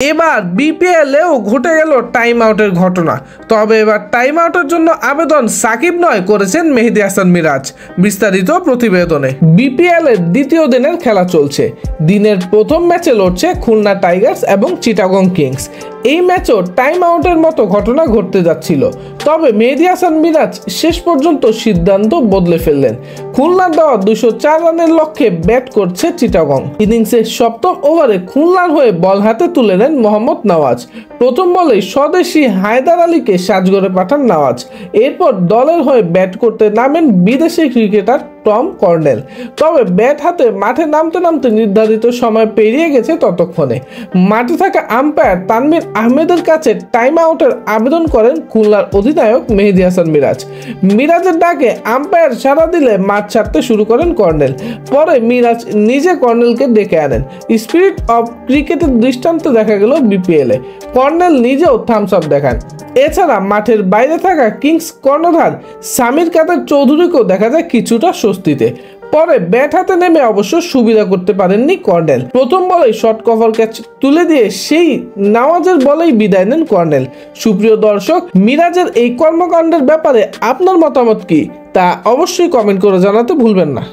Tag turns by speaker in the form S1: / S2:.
S1: এবার বিপিএলেও ঘটে গেল টাইম আউটের ঘটনা। তবে এবার টাইম আউটের জন্য আবেদন সাকিব নয় করেছেন মেহেদী হাসান মিরাজ। বিস্তারিত প্রতিবেদনে। বিপিএল এর দ্বিতীয় দিনের খেলা চলছে। দিনের প্রথম ম্যাচে লড়ছে খুলনা টাইগার্স এবং চিটাগং কিংস। এই ম্যাচও টাইম আউটের মতো ঘটনা ঘটতে যাচ্ছিল, তবে মেহেদী হাসান মিরাজ শেষ পর্যন্ত সিদ্ধান্ত বদলে ফেললেন। খুলনার দেওয়া 204 রানের লক্ষ্যে ব্যাট করছে চিটাগং। ইনিংসের সপ্তম ওভারে খুলনার হয়ে বল হাতে তুলে নেন মোহাম্মদ নওয়াজ। প্রথম বলেই স্বদেশি হায়দার আলীকে সাজঘরে পাঠান নওয়াজ। এরপর দলের হয়ে ব্যাট করতে নামেন বিদেশি ক্রিকেটার টম কর্নেল। তবে ব্যাট হাতে মাঠে নামতে নামতে নির্ধারিত সময় পেরিয়ে গেছে। ততক্ষণে মাঠে থাকা আম্পায়ার তানভীর আহমেদের কাছে টাইম আউটের আবেদন করেন খুলনার অধিনায়ক মেহেদী হাসান মিরাজ। মিরাজের ডাকে আম্পায়ার সাড়া দিলে মাঠ ছাড়তে শুরু করেন কর্নেল। পরে মিরাজ নিজে কর্নেলকে ডেকে আনেন। স্পিরিট অফ ক্রিকেটের দৃষ্টান্ত দেখা গেল বিপিএলে। কর্নেল নিজেও থামস আপ দেখান। এছাড়া মাঠের বাইরে থাকা কিংস কর্ণধার সামির কাদের চৌধুরীকেও দেখা যায় কিছুটা স্বস্তিতে। পরে ব্যাট হাতে নেমে অবশ্য সুবিধা করতে পারেননি কর্নেল। প্রথম বলেই শর্ট কভার ক্যাচ তুলে দিয়ে সেই নওয়াজের বলেই বিদায় নেন কর্নেল। সুপ্রিয় দর্শক, মিরাজের এই কর্মকাণ্ডের ব্যাপারে আপনার মতামত কি তা অবশ্যই কমেন্ট করে জানাতে ভুলবেন না।